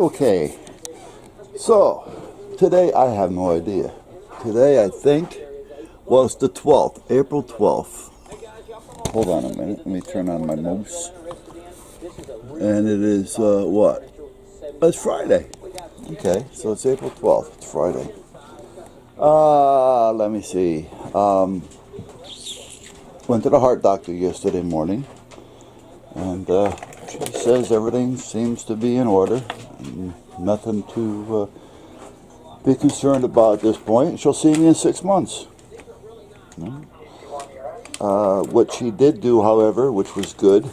Okay, so today I have no idea. Today I think, well, it's the 12th, April 12th. Hold on a minute, let me turn on my moose. And it is, what? It's Friday. Okay, so it's April 12th, it's Friday. Let me see. Went to the heart doctor yesterday morning, and she says everything seems to be in order. Nothing to be concerned about at this point. She'll see me in 6 months. What she did do, however, which was good,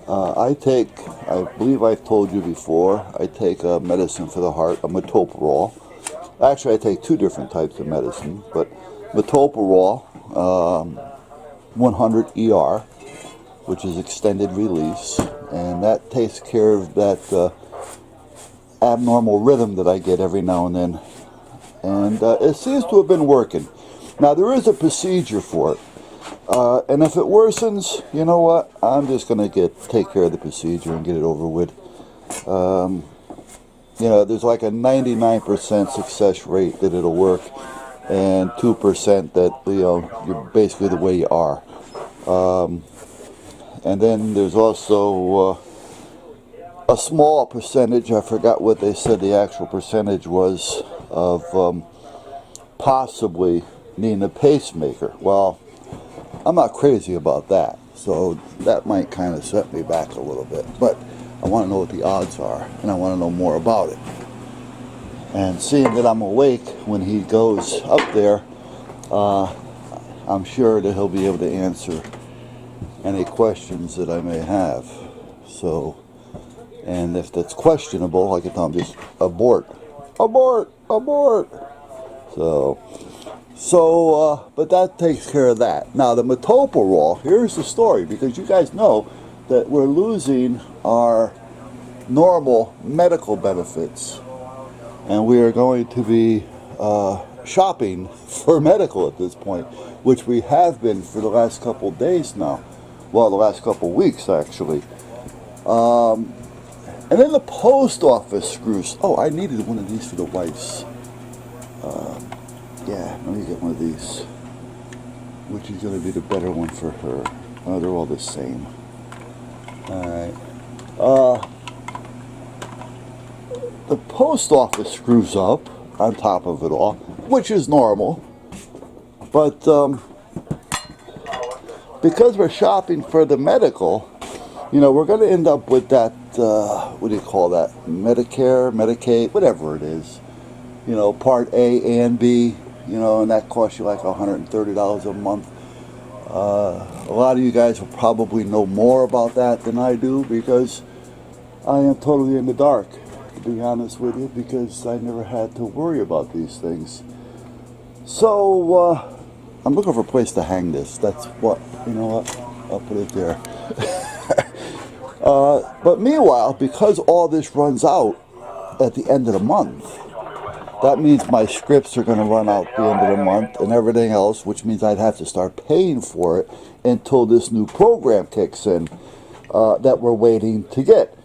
I believe I've told you before, I take a medicine for the heart, a metoprolol. Actually, I take two different types of medicine, but metoprolol, 100 ER, which is extended release, and that takes care of that abnormal rhythm that I get every now and then. And it seems to have been working. Now, there is a procedure for it. And if it worsens, you know what? I'm just going to take care of the procedure and get it over with. You know, there's like a 99% success rate that it'll work, and 2% that, you know, you're basically the way you are. And then there's also a small percentage, I forgot what they said the actual percentage was, of possibly needing a pacemaker. Well, I'm not crazy about that, so that might kind of set me back a little bit. But I want to know what the odds are, and I want to know more about it. And seeing that I'm awake when he goes up there, I'm sure that he'll be able to answer any questions that I may have. So, and if that's questionable, I can tell him just abort, abort, abort. So, but that takes care of that. Now, the metoprolol, here's the story, because you guys know that we're losing our normal medical benefits, and we are going to be shopping for medical at this point, which we have been for the last couple of days now. Well, the last couple of weeks, actually. And then the post office screws. Oh, I needed one of these for the wife's. Yeah, let me get one of these. Which is going to be the better one for her. Oh, they're all the same. Alright. The post office screws up on top of it all, which is normal. But because we're shopping for the medical, you know, we're going to end up with that, what do you call that? Medicare, Medicaid, whatever it is. You know, Part A and B. You know, and that costs you like $130 a month. A lot of you guys will probably know more about that than I do, because I am totally in the dark, to be honest with you, because I never had to worry about these things. So, I'm looking for a place to hang this. That's what, you know what, I'll put it there. But meanwhile, because all this runs out at the end of the month, that means my scripts are going to run out at the end of the month and everything else, which means I'd have to start paying for it until this new program kicks in that we're waiting to get.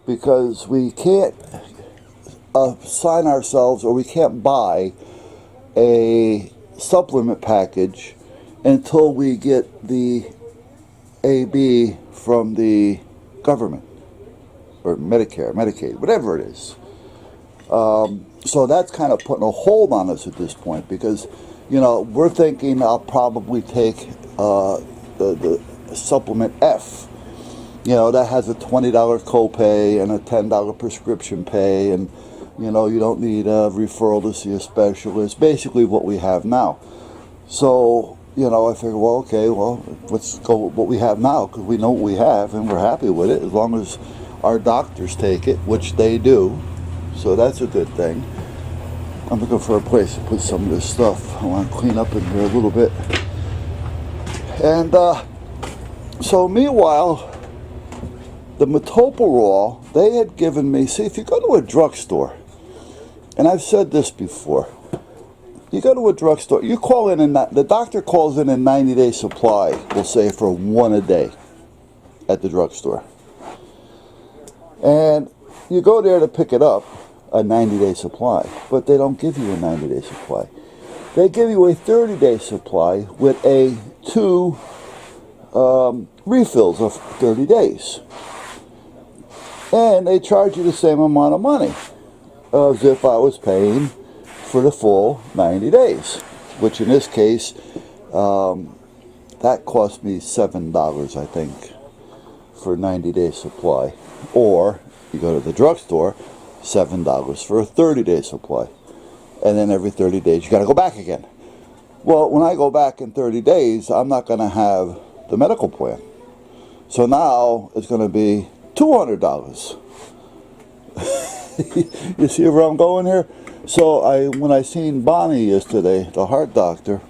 Because we can't assign ourselves, or we can't buy a supplement package until we get the AB from the government, or Medicare, Medicaid, whatever it is. So that's kind of putting a hold on us at this point, because, you know, we're thinking I'll probably take the supplement F. You know, that has a $20 copay and a $10 prescription pay, and, you know, you don't need a referral to see a specialist. Basically what we have now. So, you know, I figure, well, okay, well, let's go with what we have now, because we know what we have and we're happy with it, as long as our doctors take it, which they do. So that's a good thing. I'm looking for a place to put some of this stuff. I want to clean up in here a little bit. And so meanwhile, the metoprolol, they had given me, see, if you go to a drugstore, and I've said this before, you go to a drugstore, you call in, and the doctor calls in a 90-day supply, we'll say, for one a day at the drugstore. And you go there to pick it up, a 90-day supply, but they don't give you a 90-day supply. They give you a 30-day supply with a 2 refills of 30 days. And they charge you the same amount of money as if I was paying for the full 90 days, which in this case, that cost me $7, I think, for a 90-day supply. Or you go to the drugstore, $7 for a 30-day supply. And then every 30 days you got to go back again. Well, when I go back in 30 days, I'm not going to have the medical plan. So now it's going to be $200. You see where I'm going here? So when I seen Bonnie yesterday, the heart doctor,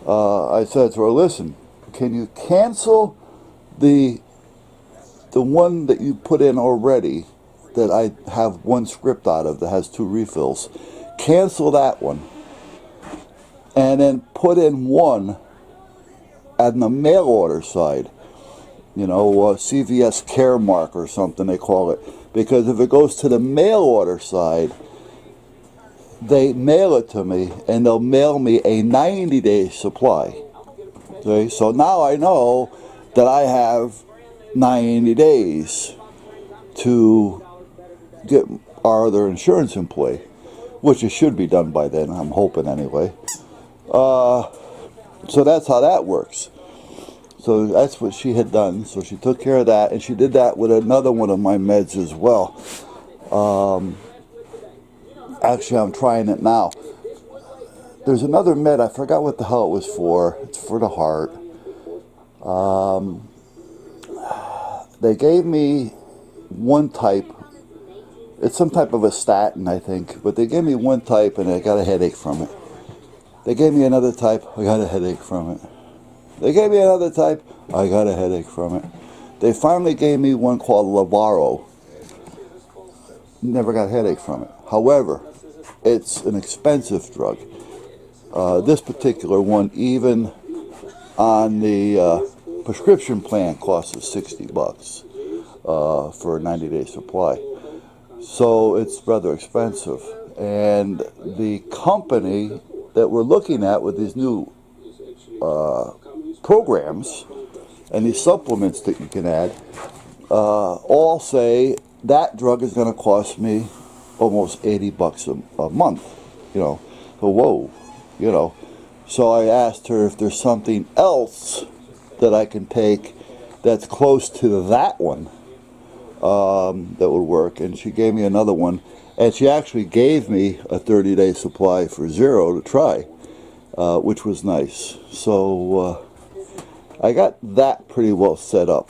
I said to her, listen, can you cancel the one that you put in already that I have one script out of that has 2 refills? Cancel that one and then put in one on the mail order side. You know, CVS Caremark or something they call it. Because if it goes to the mail order side, they mail it to me and they'll mail me a 90-day supply. Okay? So now I know that I have 90 days to get our other insurance in play, which it should be done by then, I'm hoping anyway. So that's how that works. So that's what she had done. So she took care of that, and she did that with another one of my meds as well. Actually, I'm trying it now. There's another med, I forgot what the hell it was for. It's for the heart. They gave me one type. It's some type of a statin, I think. But they gave me one type, and I got a headache from it. They gave me another type, I got a headache from it. They gave me another type, I got a headache from it. They finally gave me one called Lavaro. Never got a headache from it. However, it's an expensive drug. This particular one, even on the prescription plan, costs us $60 for a 90-day supply. So it's rather expensive. And the company that we're looking at with these new programs and these supplements that you can add all say that drug is going to cost me almost $80 a month, you know. So whoa, you know. So I asked her if there's something else that I can take that's close to that one that would work, and she gave me another one, and she actually gave me a 30-day supply for $0 to try, which was nice. So I got that pretty well set up.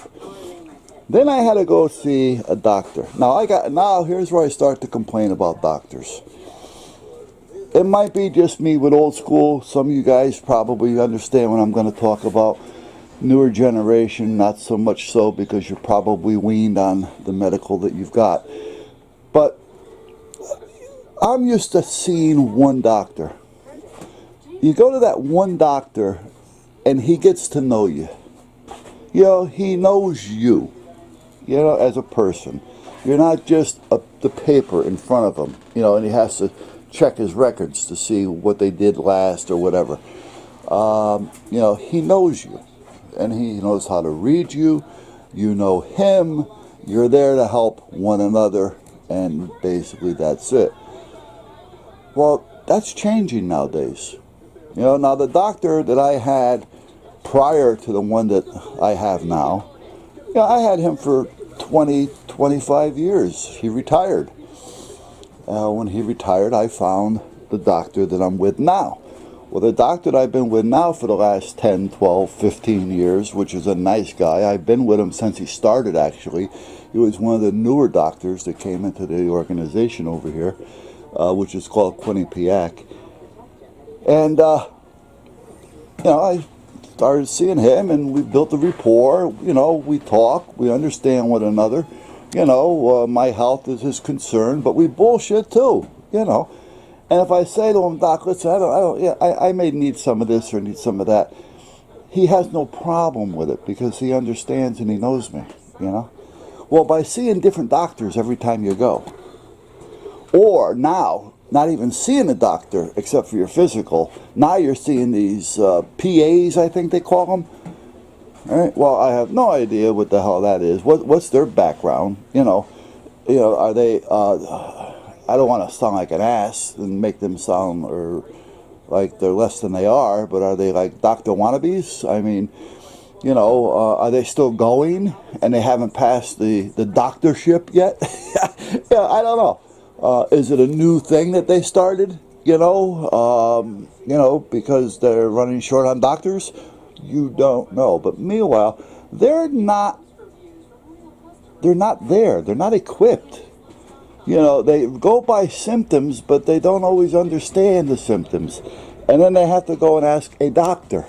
Then I had to go see a doctor. Now here's where I start to complain about doctors. It might be just me with old school. Some of you guys probably understand what I'm going to talk about. Newer generation, not so much so, because you're probably weaned on the medical that you've got. But I'm used to seeing one doctor. You go to that one doctor and he gets to know you. You know, he knows you, you know, as a person. You're not just the paper in front of him, you know, and he has to check his records to see what they did last or whatever. You know, he knows you, and he knows how to read you. You know him. You're there to help one another, and basically that's it. Well, that's changing nowadays. You know, now the doctor that I had prior to the one that I have now, you know, I had him for 20, 25 years. He retired. When he retired, I found the doctor that I'm with now. Well, the doctor that I've been with now for the last 10, 12, 15 years, which is a nice guy. I've been with him since he started, actually. He was one of the newer doctors that came into the organization over here, which is called Quinnipiac. And, you know, I started seeing him, and we built a rapport. You know, we talk, we understand one another. You know, my health is his concern, but we bullshit too, you know. And if I say to him, Doc, listen, I may need some of this or need some of that, he has no problem with it because he understands and he knows me, you know. Well, by seeing different doctors every time you go. Or now, not even seeing a doctor except for your physical. Now you're seeing these PAs, I think they call them. All right. Well, I have no idea what the hell that is. What's their background? Are they? I don't want to sound like an ass and make them sound or like they're less than they are. But are they like doctor wannabes? I mean, are they still going and they haven't passed the doctorship yet? Yeah, I don't know. Is it a new thing that they started? Because they're running short on doctors? You don't know. But meanwhile, they're not there. They're not equipped. They go by symptoms, but they don't always understand the symptoms. And then they have to go and ask a doctor.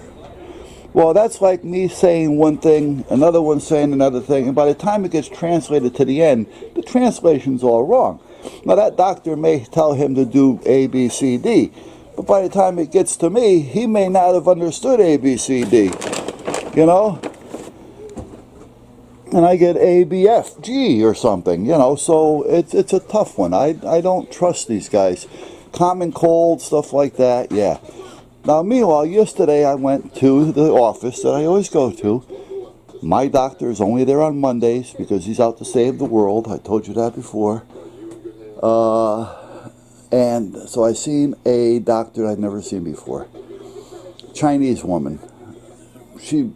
Well, that's like me saying one thing, another one saying another thing, and by the time it gets translated to the end, the translation's all wrong. Now, that doctor may tell him to do A, B, C, D, but by the time it gets to me, he may not have understood A, B, C, D, And I get A, B, F, G or something, so it's a tough one. I don't trust these guys. Common cold, stuff like that, yeah. Now, meanwhile, yesterday I went to the office that I always go to. My doctor is only there on Mondays because he's out to save the world. I told you that before. And so I seen a doctor I'd never seen before. Chinese woman. She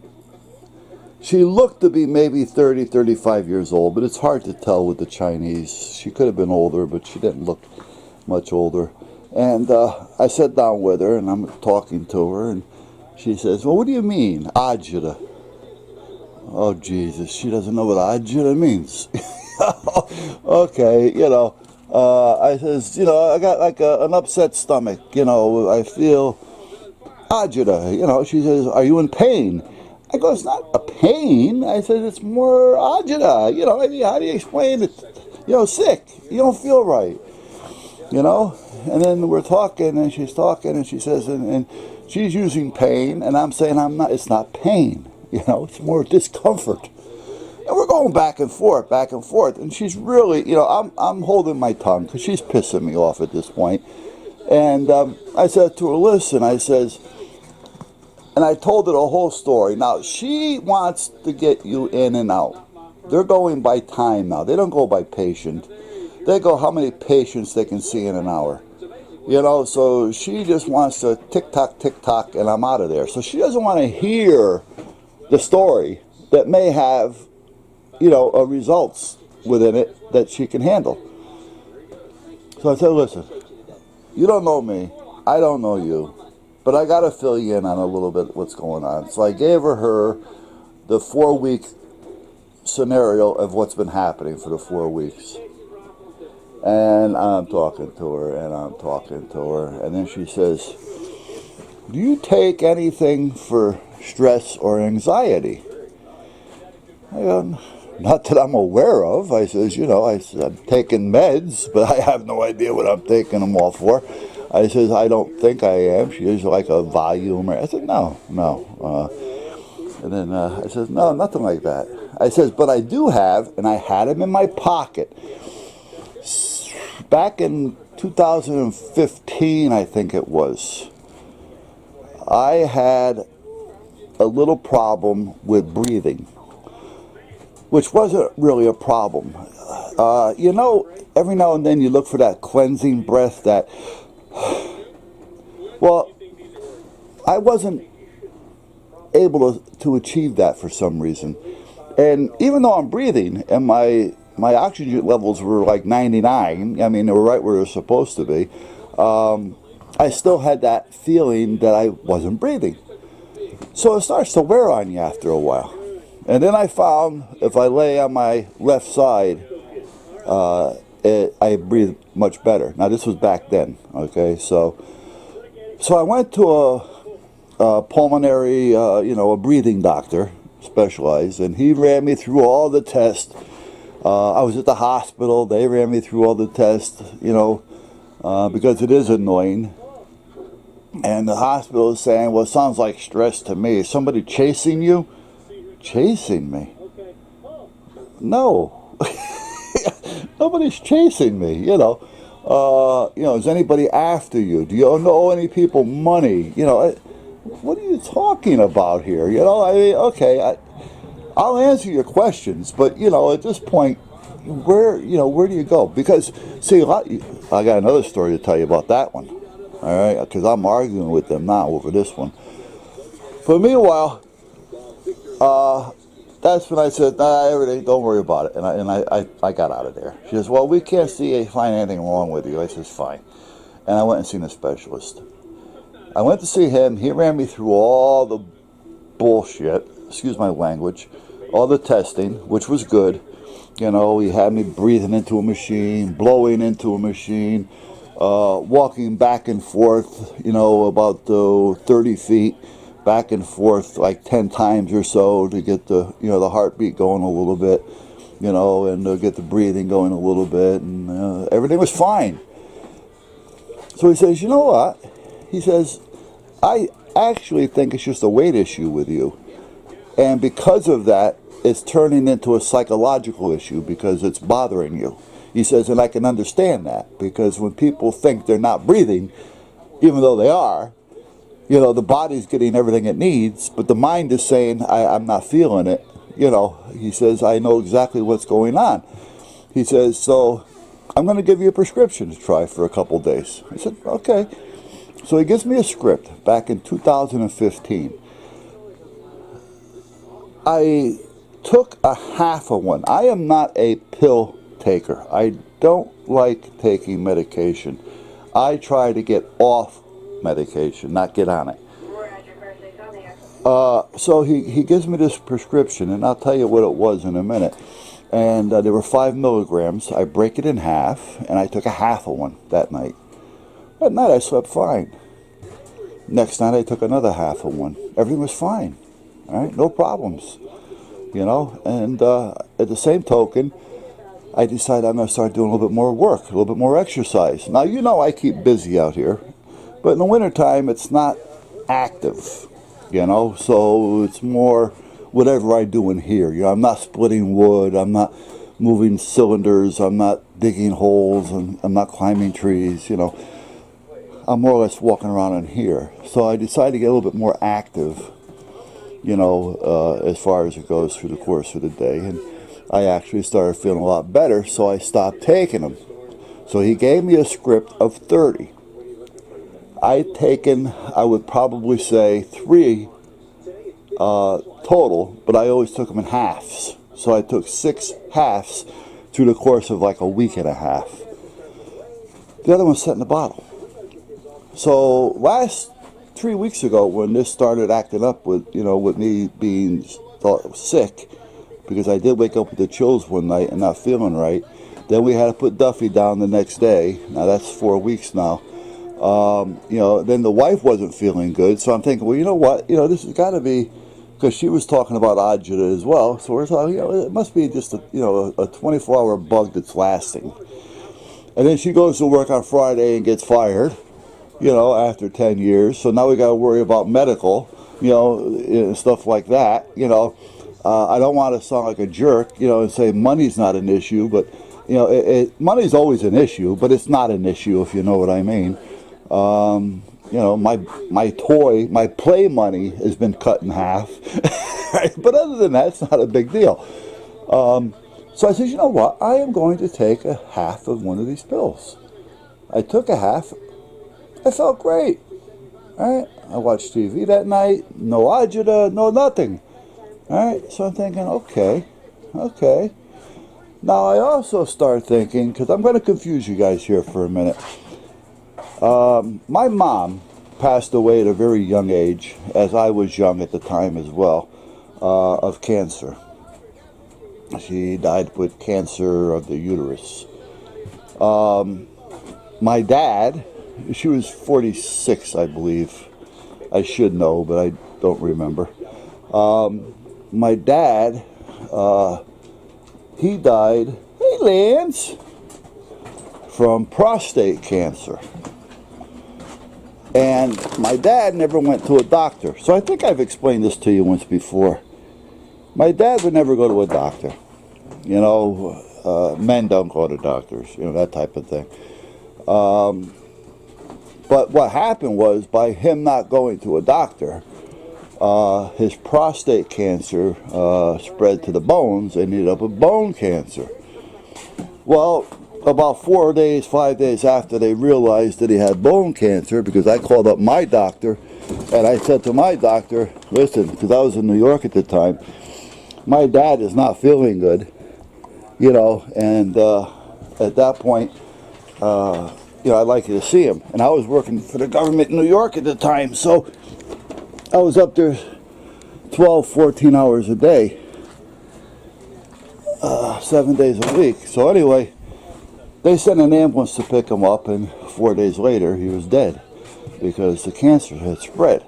looked to be maybe 30, 35 years old, but it's hard to tell with the Chinese. She could have been older, but she didn't look much older. And I sat down with her, and I'm talking to her, and she says, well, what do you mean, Ajita? Oh, Jesus, she doesn't know what Ajita means. Okay, I says, I got like an upset stomach, I feel Ajita, she says, are you in pain? I go, it's not a pain. I said, it's more Ajita, how do you explain it? Sick, you don't feel right, And then we're talking, and she's talking, and she says, and she's using pain, and I'm saying, it's not pain, it's more discomfort. And we're going back and forth, and she's really, I'm holding my tongue, because she's pissing me off at this point. And I said to her, listen, I says, and I told her the whole story. Now, she wants to get you in and out. They're going by time now. They don't go by patient. They go how many patients they can see in an hour. So she just wants to tick-tock, and I'm out of there. So she doesn't want to hear the story that may have, results within it that she can handle. So I said, listen, you don't know me, I don't know you, but I got to fill you in on a little bit what's going on. So I gave her the 4-week scenario of what's been happening for the 4 weeks. And I'm talking to her, and then she says, do you take anything for stress or anxiety? I go, not that I'm aware of. I says, I'm taking meds, but I have no idea what I'm taking them all for. I says, I don't think I am. She is like a volume. I said, no. And then I says, no, nothing like that. I says, but I do have, and I had them in my pocket. Back in 2015, I think it was, I had a little problem with breathing, which wasn't really a problem. Every now and then you look for that cleansing breath, well, I wasn't able to achieve that for some reason. And even though I'm breathing, and my oxygen levels were like 99, I mean, they were right where they're supposed to be, I still had that feeling that I wasn't breathing. So it starts to wear on you after a while. And then I found if I lay on my left side, I breathe much better. Now this was back then, okay? So I went to a pulmonary, a breathing doctor, specialized, and he ran me through all the tests. I was at the hospital. They ran me through all the tests, because it is annoying. And the hospital is saying, well, it sounds like stress to me. Is somebody chasing you? Chasing me? No. Nobody's chasing me, is anybody after you? Do you owe any people money? What are you talking about here? I mean, okay, I'll answer your questions, but, at this point, where do you go? Because, see, I got another story to tell you about that one, all right, because I'm arguing with them now over this one. But meanwhile, that's when I said, nah, everything, don't worry about it. And I got out of there. She says, well, we can't find anything wrong with you. I says, fine. And I went and seen a specialist. I went to see him. He ran me through all the bullshit, excuse my language, all the testing, which was good. He had me breathing into a machine, blowing into a machine, walking back and forth, about 30 feet. Back and forth like 10 times or so to get the the heartbeat going a little bit, and get the breathing going a little bit, and everything was fine. So he says, you know what? He says, I actually think it's just a weight issue with you, and because of that, it's turning into a psychological issue because it's bothering you. He says, and I can understand that because when people think they're not breathing, even though they are, the body's getting everything it needs, but the mind is saying, I'm not feeling it. He says, I know exactly what's going on. He says, so I'm going to give you a prescription to try for a couple days. I said, okay. So he gives me a script back in 2015. I took a half of one. I am not a pill taker. I don't like taking medication. I try to get off medication, not get on it. So he gives me this prescription, and I'll tell you what it was in a minute. And there were 5 milligrams. I break it in half, and I took a half of one that night. That night I slept fine. Next night I took another half of one. Everything was fine. All right, no problems. And at the same token, I decided I'm going to start doing a little bit more work, a little bit more exercise. Now, I keep busy out here. But in the wintertime, it's not active, so it's more whatever I do in here. I'm not splitting wood, I'm not moving cylinders, I'm not digging holes, and I'm not climbing trees, I'm more or less walking around in here. So I decided to get a little bit more active, as far as it goes through the course of the day. And I actually started feeling a lot better, so I stopped taking them. So he gave me a script of 30. I'd taken, I would probably say 3 total, but I always took them in halves. So I took 6 halves through the course of like a week and a half. The other one's set in the bottle. So last 3 weeks ago, when this started acting up with, with me being thought sick, because I did wake up with the chills one night and not feeling right, then we had to put Duffy down the next day. Now that's 4 weeks now. Then the wife wasn't feeling good, so I'm thinking, well, you know what, this has got to be, because she was talking about agita as well, so we're talking, it must be just a 24-hour bug that's lasting. And then she goes to work on Friday and gets fired, after 10 years, so now we got to worry about medical, and stuff like that, I don't want to sound like a jerk, and say money's not an issue, but, money's always an issue, but it's not an issue, if you know what I mean. My play money has been cut in half. But other than that, it's not a big deal. So I said, you know what? I am going to take a half of one of these pills. I took a half. I felt great. All right. I watched TV that night. No agita, no nothing. All right. So I'm thinking, okay. Now I also start thinking, because I'm going to confuse you guys here for a minute. My mom passed away at a very young age, as I was young at the time as well, of cancer. She died with cancer of the uterus. My dad, she was 46, I believe. I should know, but I don't remember. My dad, he died, hey Lance, from prostate cancer. And my dad never went to a doctor. So I think I've explained this to you once before. My dad would never go to a doctor. men don't go to doctors, you know, that type of thing. But what happened was, by him not going to a doctor, his prostate cancer spread to the bones and ended up with bone cancer. Well, about 4 days, 5 days after they realized that he had bone cancer, because I called up my doctor and I said to my doctor, listen, because I was in New York at the time, my dad is not feeling good, you know, and at that point, you know, I'd like you to see him. And I was working for the government in New York at the time, so I was up there 12, 14 hours a day, 7 days a week. So anyway, they sent an ambulance to pick him up, and 4 days later he was dead because the cancer had spread.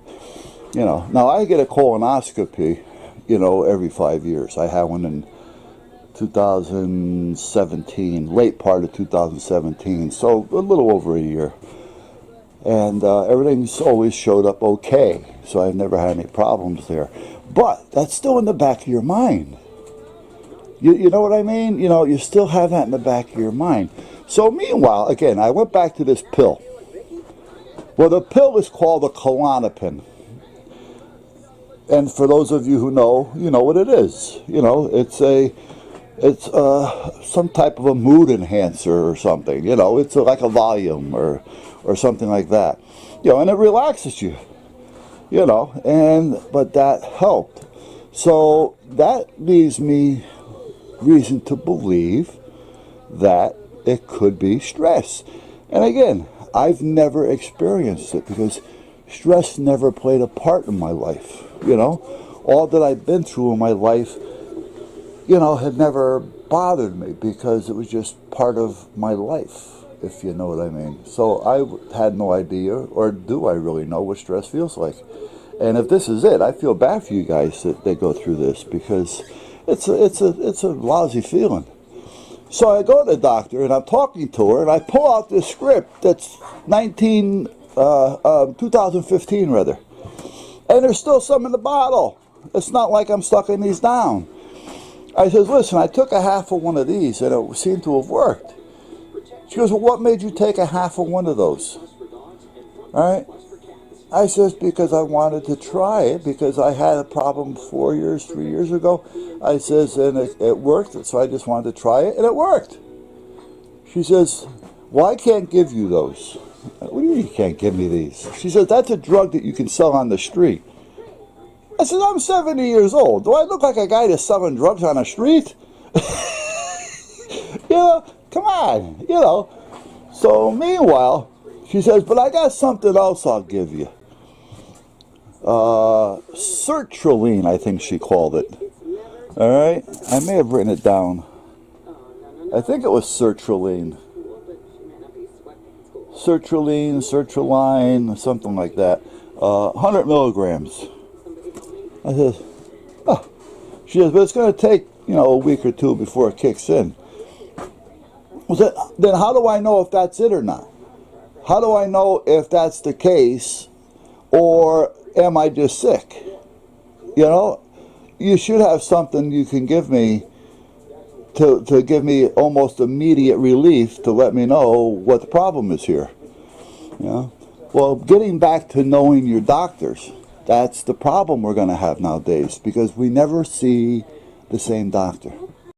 You know, now I get a colonoscopy, you know, every 5 years. I had one in 2017, late part of 2017, so a little over a year. And everything's always showed up okay, so I've never had any problems there. But that's still in the back of your mind. You know what I mean? You know, you still have that in the back of your mind. So meanwhile, again, I went back to this pill. Well, the pill is called a Klonopin. And for those of you who know, you know what it is. You know, it's some type of a mood enhancer or something. You know, it's like a Valium or something like that. You know, and it relaxes you. You know, but that helped. So that leaves me reason to believe that it could be stress. And again, I've never experienced it because stress never played a part in my life. You know, all that I've been through in my life, you know, had never bothered me because it was just part of my life, if you know what I mean. So I had no idea, or do I really know, what stress feels like. And if this is it, I feel bad for you guys that they go through this, because it's a lousy feeling. So I go to the doctor and I'm talking to her and I pull out this script that's 2015 rather. And there's still some in the bottle. It's not like I'm sucking these down. I says, listen, I took a half of one of these and it seemed to have worked. She goes, well, what made you take a half of one of those? All right. I says, because I wanted to try it, because I had a problem 3 years ago. I says, and it worked, so I just wanted to try it, and it worked. She says, well, I can't give you those. What do you mean you can't give me these? She says, that's a drug that you can sell on the street. I said, I'm 70 years old. Do I look like a guy that's selling drugs on the street? You know, come on, you know. So meanwhile, she says, but I got something else I'll give you. Sertraline, I think she called it. All right, I may have written it down. I think it was sertraline. Sertraline, something like that. 100 milligrams. I said, oh. She says, but it's going to take, you know, a week or two before it kicks in. I said, then how do I know if that's it or not? How do I know if that's the case, or am I just sick? You know, you should have something you can give me to give me almost immediate relief, to let me know what the problem is here. You know? Well, getting back to knowing your doctors, that's the problem we're going to have nowadays, because we never see the same doctor.